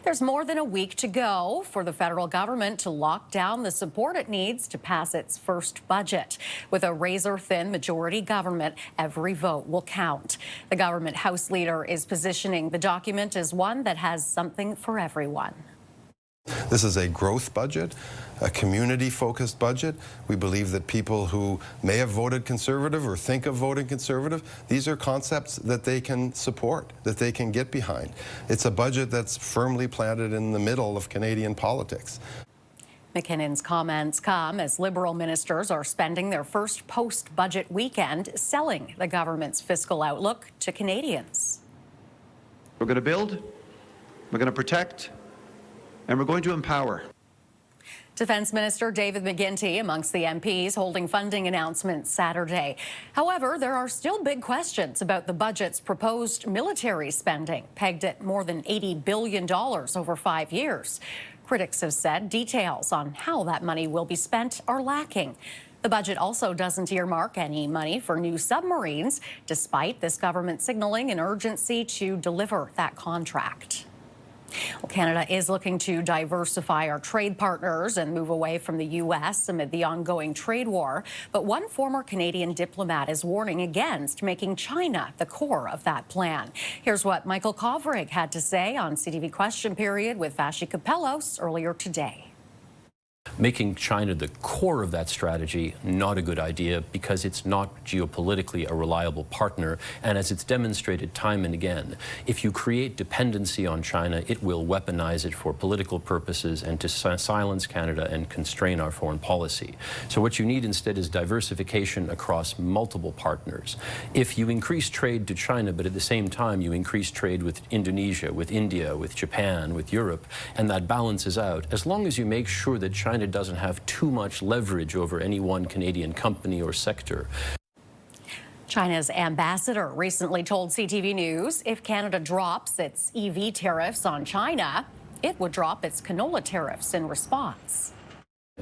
There's more than a week to go for the federal government to lock down the support it needs to pass its first budget. With a razor-thin majority government, every vote will count. The government House leader is positioning the document as one that has something for everyone. This is a growth budget, a community-focused budget. We believe that people who may have voted Conservative or think of voting Conservative, these are concepts that they can support, that they can get behind. It's a budget that's firmly planted in the middle of Canadian politics. MacKinnon's comments come as Liberal ministers are spending their first post-budget weekend selling the government's fiscal outlook to Canadians. We're going to build, we're going to protect, and we're going to empower. Defense Minister David McGuinty amongst the MPs holding funding announcements Saturday. However, there are still big questions about the budget's proposed military spending, pegged at more than $80 billion over 5 years. Critics have said details on how that money will be spent are lacking. The budget also doesn't earmark any money for new submarines, despite this government signaling an urgency to deliver that contract. Well, Canada is looking to diversify our trade partners and move away from the U.S. amid the ongoing trade war. But one former Canadian diplomat is warning against making China the core of that plan. Here's what Michael Kovrig had to say on CTV Question Period with Vashi Kapellos earlier today. Making China the core of that strategy, not a good idea, because it's not geopolitically a reliable partner. And as it's demonstrated time and again, if you create dependency on China, it will weaponize it for political purposes and to silence Canada and constrain our foreign policy. So what you need instead is diversification across multiple partners. If you increase trade to China, but at the same time you increase trade with Indonesia, with India, with Japan, with Europe, and that balances out, as long as you make sure that China doesn't have too much leverage over any one Canadian company or sector. China's ambassador recently told CTV News if Canada drops its EV tariffs on China, it would drop its canola tariffs in response.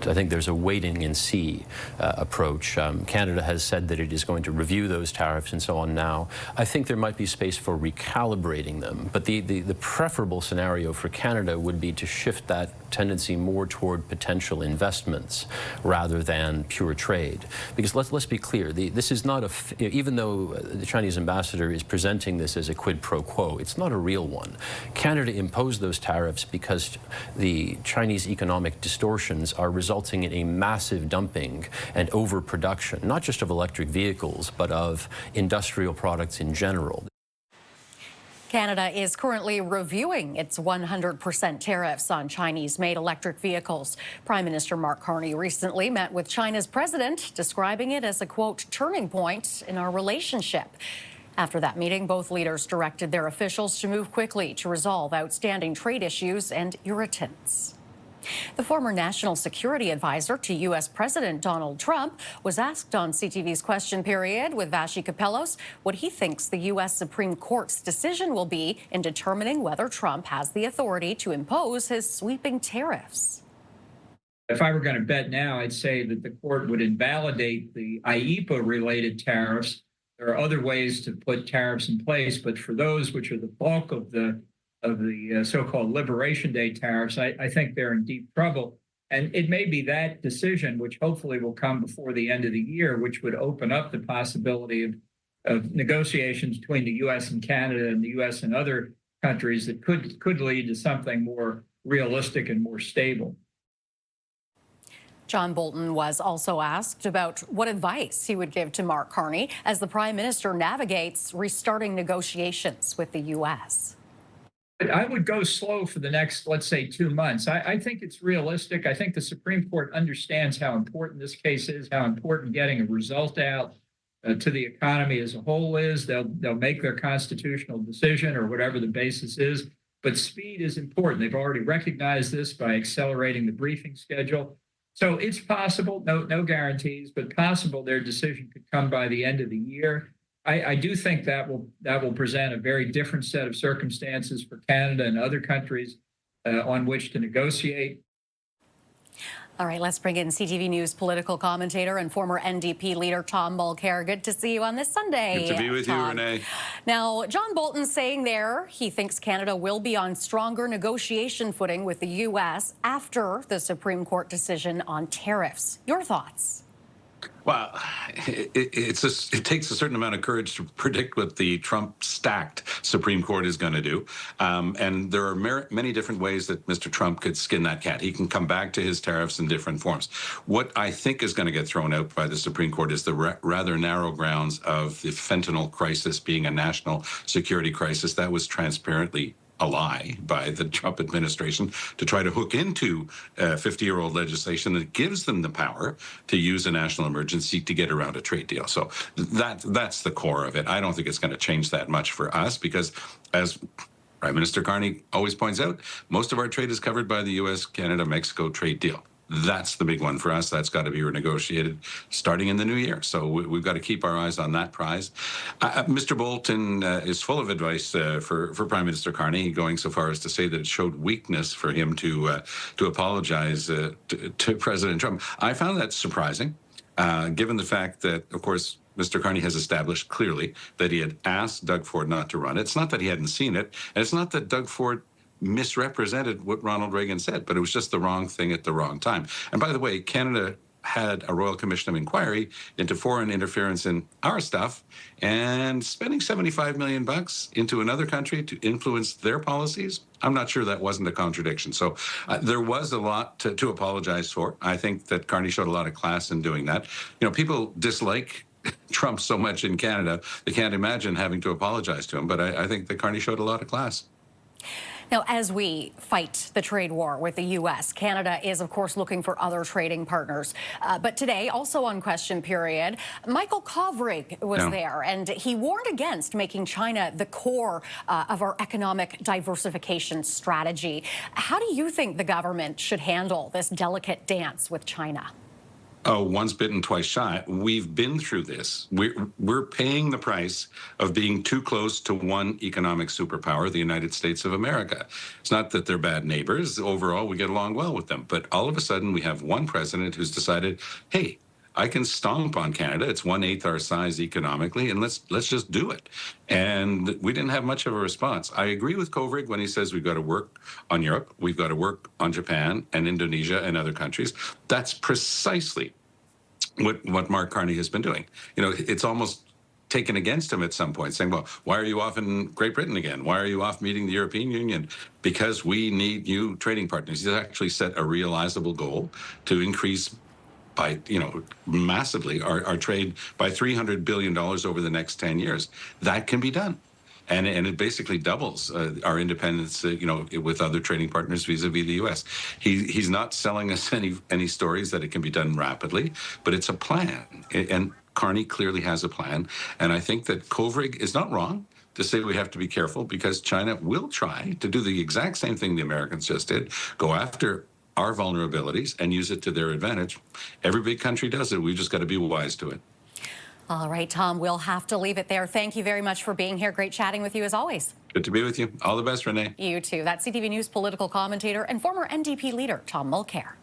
I think there's a waiting and see approach. Canada has said that it is going to review those tariffs and so on now. I think there might be space for recalibrating them, but the preferable scenario for Canada would be to shift that tendency more toward potential investments rather than pure trade. Because let's be clear, this is not even though the Chinese ambassador is presenting this as a quid pro quo, it's not a real one. Canada imposed those tariffs because the Chinese economic distortions are resulting in a massive dumping and overproduction, not just of electric vehicles, but of industrial products in general. Canada is currently reviewing its 100% tariffs on Chinese-made electric vehicles. Prime Minister Mark Carney recently met with China's president, describing it as a, quote, turning point in our relationship. After that meeting, both leaders directed their officials to move quickly to resolve outstanding trade issues and irritants. The former national security advisor to U.S. President Donald Trump was asked on CTV's Question Period with Vashi Kapellos what he thinks the U.S. Supreme Court's decision will be in determining whether Trump has the authority to impose his sweeping tariffs. If I were going to bet now, I'd say that the court would invalidate the IEEPA-related tariffs. There are other ways to put tariffs in place, but for those which are the bulk of the so-called Liberation Day tariffs, I think they're in deep trouble. And it may be that decision, which hopefully will come before the end of the year, which would open up the possibility of negotiations between the U.S. and Canada and the U.S. and other countries that could lead to something more realistic and more stable. John Bolton was also asked about what advice he would give to Mark Carney as the Prime Minister navigates restarting negotiations with the U.S. I would go slow for the next, let's say, 2 months. I think it's realistic. I think the Supreme Court understands how important this case is, how important getting a result out to the economy as a whole is. They'll make their constitutional decision or whatever the basis is. But speed is important. They've already recognized this by accelerating the briefing schedule. So it's possible, no guarantees, but possible their decision could come by the end of the year. I do think that will present a very different set of circumstances for Canada and other countries on which to negotiate. All right, let's bring in CTV News political commentator and former NDP leader Tom Mulcair. Good to see you on this Sunday. Good to be with you, Tom. Renee. Now, John Bolton saying there he thinks Canada will be on stronger negotiation footing with the U.S. after the Supreme Court decision on tariffs. Your thoughts? Well, it takes a certain amount of courage to predict what the Trump-stacked Supreme Court is going to do. And there are many different ways that Mr. Trump could skin that cat. He can come back to his tariffs in different forms. What I think is going to get thrown out by the Supreme Court is the rather narrow grounds of the fentanyl crisis being a national security crisis. That was transparently a lie by the Trump administration to try to hook into 50-year-old legislation that gives them the power to use a national emergency to get around a trade deal. So that's the core of it. I don't think it's going to change that much for us because, as Prime Minister Carney always points out, most of our trade is covered by the U.S., Canada, Mexico trade deal. That's the big one for us. That's got to be renegotiated starting in the new year. So we've got to keep our eyes on that prize. Mr. Bolton is full of advice for Prime Minister Carney, going so far as to say that it showed weakness for him to apologize to President Trump. I found that surprising, given the fact that, of course, Mr. Carney has established clearly that he had asked Doug Ford not to run. It's not that he hadn't seen it, and it's not that Doug Ford misrepresented what Ronald Reagan said, but it was just the wrong thing at the wrong time. And by the way, Canada had a Royal Commission of Inquiry into foreign interference in our stuff, and spending $75 million into another country to influence their policies, I'm not sure that wasn't a contradiction. So there was a lot to apologize for. I think that Carney showed a lot of class in doing that. You know, people dislike Trump so much in Canada, they can't imagine having to apologize to him, but I think that Carney showed a lot of class. Now, as we fight the trade war with the U.S., Canada is, of course, looking for other trading partners. But today, also on question period, Michael Kovrig was there, and he warned against making China the core of our economic diversification strategy. How do you think the government should handle this delicate dance with China? Oh, once bitten, twice shy. We've been through this. We're paying the price of being too close to one economic superpower, the United States of America. It's not that they're bad neighbors. Overall, we get along well with them. But all of a sudden, we have one president who's decided, hey, I can stomp on Canada. It's 1/8 our size economically, and let's just do it. And we didn't have much of a response. I agree with Kovrig when he says we've got to work on Europe, we've got to work on Japan and Indonesia and other countries. That's precisely what Mark Carney has been doing. You know, it's almost taken against him at some point, saying, well, why are you off in Great Britain again? Why are you off meeting the European Union? Because we need new trading partners. He's actually set a realizable goal to increase by, massively our trade by $300 billion over the next 10 years. That can be done. And it basically doubles our independence, with other trading partners vis-a-vis the U.S. He's not selling us any stories that it can be done rapidly, but it's a plan. And Carney clearly has a plan. And I think that Kovrig is not wrong to say we have to be careful, because China will try to do the exact same thing the Americans just did, go after our vulnerabilities and use it to their advantage. Every big country does it. We've just got to be wise to it. All right, Tom, we'll have to leave it there. Thank you very much for being here. Great chatting with you as always. Good to be with you. All the best, Renee. You too. That's CTV News political commentator and former NDP leader Tom Mulcair.